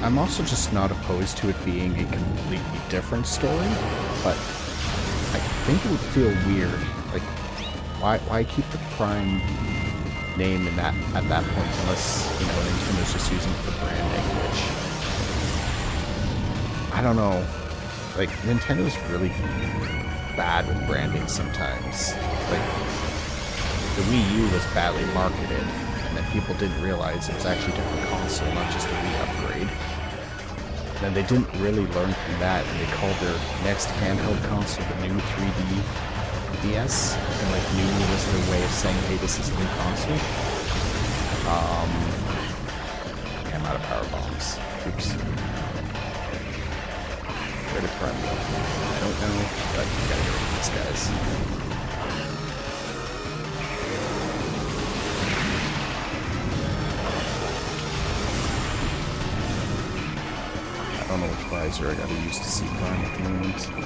I'm also just not opposed to it being a completely different story, but I think it would feel weird. Like, why keep the Prime name in that at that point unless, you know, Nintendo's just using it for branding, which I don't know. Like, Nintendo's really bad with branding sometimes. Like, the Wii U was badly marketed, and then people didn't realize it was actually a different console, not just a Wii upgrade. Then they didn't really learn from that, and they called their next handheld console the new 3D DS, and like new was their way of saying, hey, this is a new console. Okay, I'm out of power bombs. Oops. Where did Prime go? I don't know, but we gotta get rid of these guys. I don't know which visor I gotta use to see Prime at the moment. I'm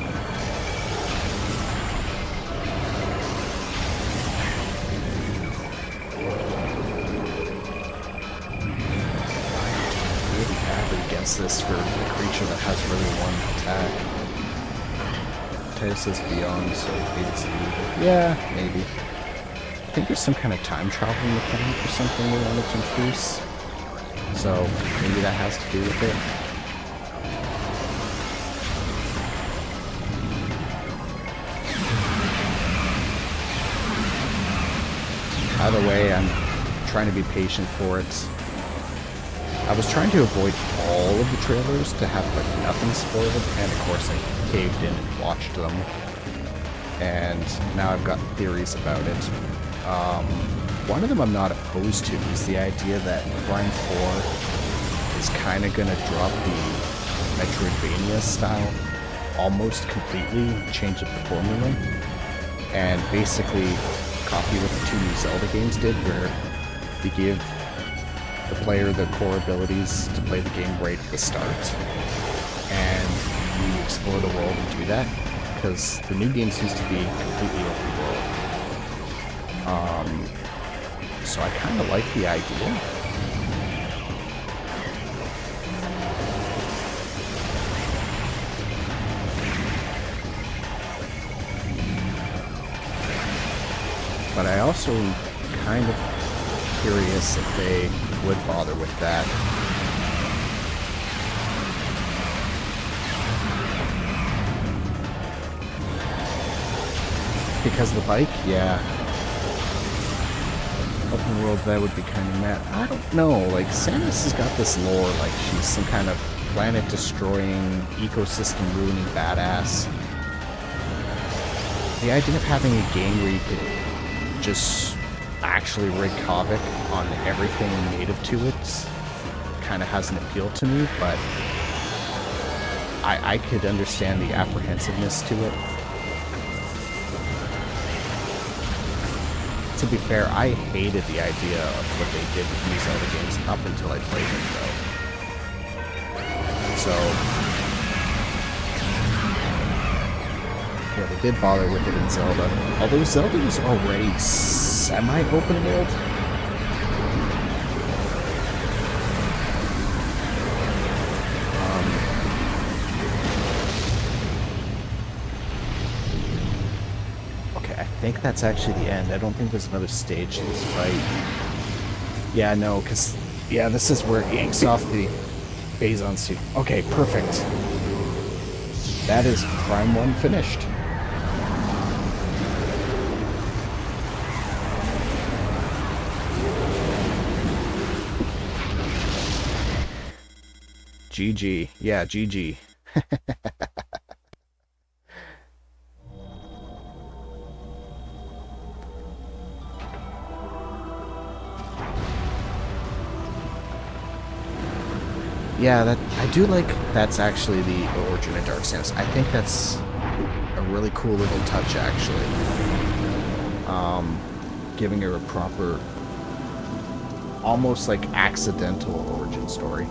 really bad against this for a creature that has really one attack. Title says beyond, so maybe it's illegal. Yeah, maybe. I think there's some kind of time travel mechanic or something they wanted to introduce. So maybe that has to do with it. Either way, I'm trying to be patient for it. I was trying to avoid all of the trailers to have like nothing spoiled, and of course I caved in and watched them. And now I've got theories about it. One of them I'm not opposed to is the idea that Prime 4 is kind of going to drop the Metroidvania style almost completely, change up the formula, and basically copy what the two new Zelda games did, where they give the player the core abilities to play the game right at the start, and you explore the world and do that, because the new game seems to be completely open world. So I kind of like the idea. But I also kind of curious if they would bother with that. Because the bike, yeah. Open world, that would be kind of mad. I don't know, like, Samus has got this lore, like she's some kind of planet-destroying, ecosystem-ruining badass. The idea of having a game where you could just actually wreak havoc on everything native to it kind of has an appeal to me, but I could understand the apprehensiveness to it. To be fair, I hated the idea of what they did with these Zelda games up until I played them, though. So, yeah, they did bother with it in Zelda. Although Zelda was already semi-open world. Okay, I think that's actually the end. I don't think there's another stage to this fight. Yeah, no, because, yeah, this is where it yanks off the Phazon suit. Okay, perfect. That is Prime 1 finished. GG. Yeah, GG. Yeah, that I do like that's actually the origin of Dark Sands. I think that's a really cool little touch, actually. Giving her a proper, almost like accidental origin story.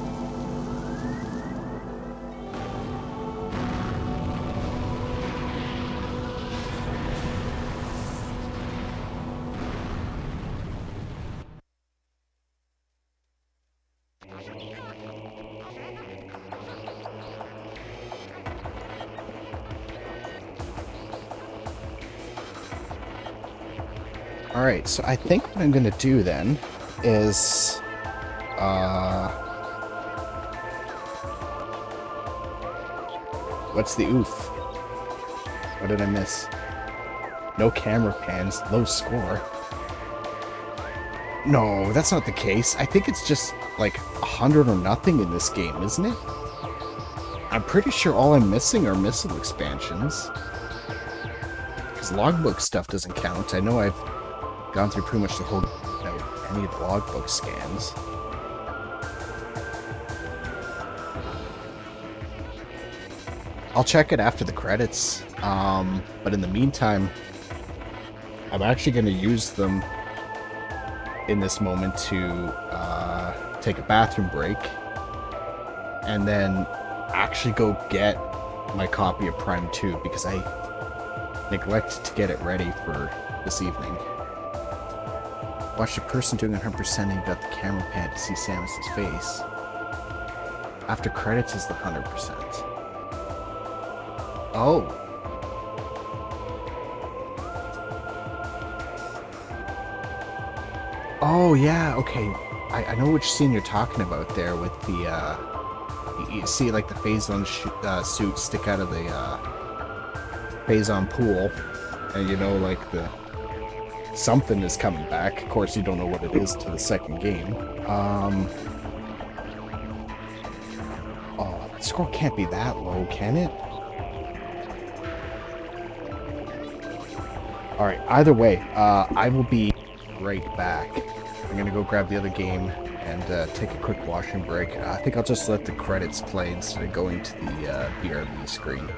Alright, so I think what I'm going to do then is... what's the oof? What did I miss? No camera pans, low score. No, that's not the case. I think it's just like 100 or nothing in this game, isn't it? I'm pretty sure all I'm missing are missile expansions. Because logbook stuff doesn't count. I know I've gone through pretty much the whole, any of the logbook scans. I'll check it after the credits, but in the meantime, I'm actually going to use them in this moment to take a bathroom break, and then actually go get my copy of Prime 2, because I neglected to get it ready for this evening. Watch the person doing 100% and got the camera pan to see Samus's face. After credits is the 100%. Oh. Oh, yeah, okay. I know which scene you're talking about there with the, you see, like, the Phazon suit stick out of the, Phazon pool. And, you know, like, the... something is coming back. Of course, you don't know what it is to the second game. Oh, the score can't be that low, can it? Alright, either way, I will be right back. I'm gonna go grab the other game and take a quick washroom break. I think I'll just let the credits play instead of going to the BRB screen.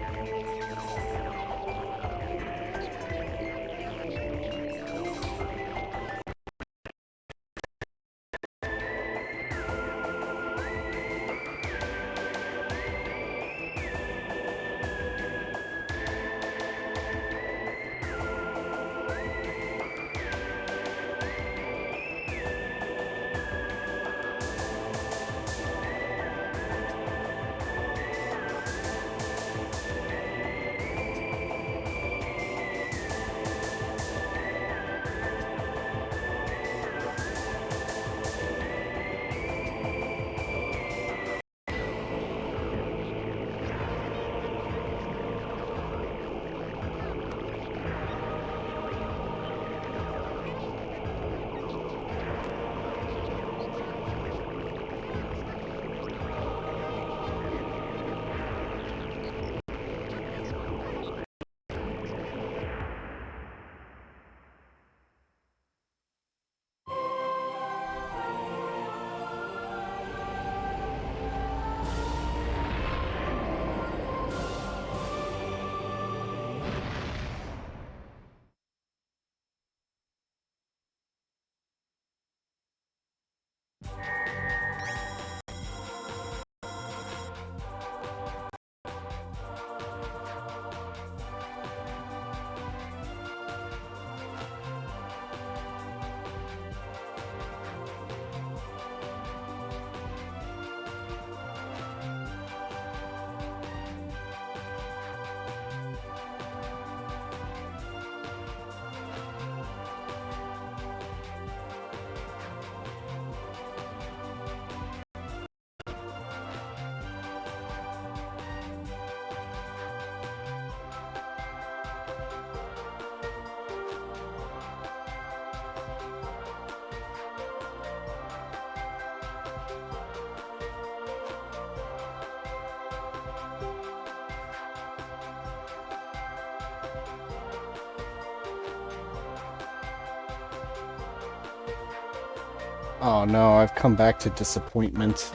Oh no, I've come back to disappointment.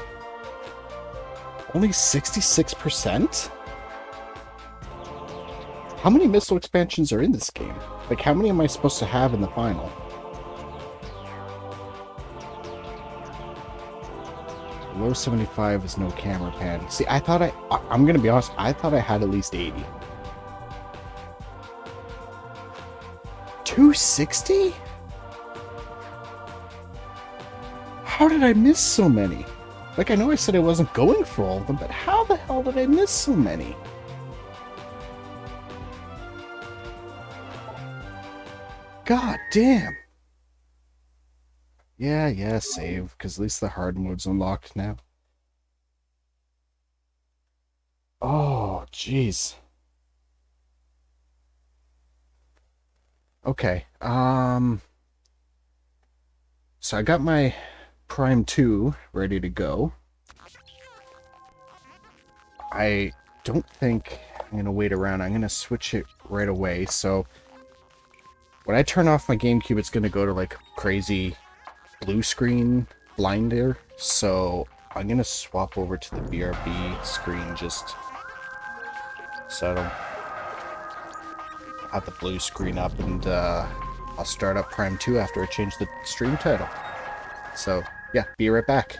Only 66%? How many missile expansions are in this game? Like, how many am I supposed to have in the final? Low 75 is no camera pan. See, I'm gonna be honest, I thought I had at least 80. 260? How did I miss so many? Like, I know I said I wasn't going for all of them, but how the hell did I miss so many? God damn. Yeah, save, because at least the hard mode's unlocked now. Oh, jeez. Okay, so I got my Prime 2 ready to go. I don't think I'm going to wait around. I'm going to switch it right away. So when I turn off my GameCube, it's going to go to like crazy blue screen blinder. So I'm going to swap over to the BRB screen just so I don't have the blue screen up, and I'll start up Prime 2 after I change the stream title. So yeah, be right back.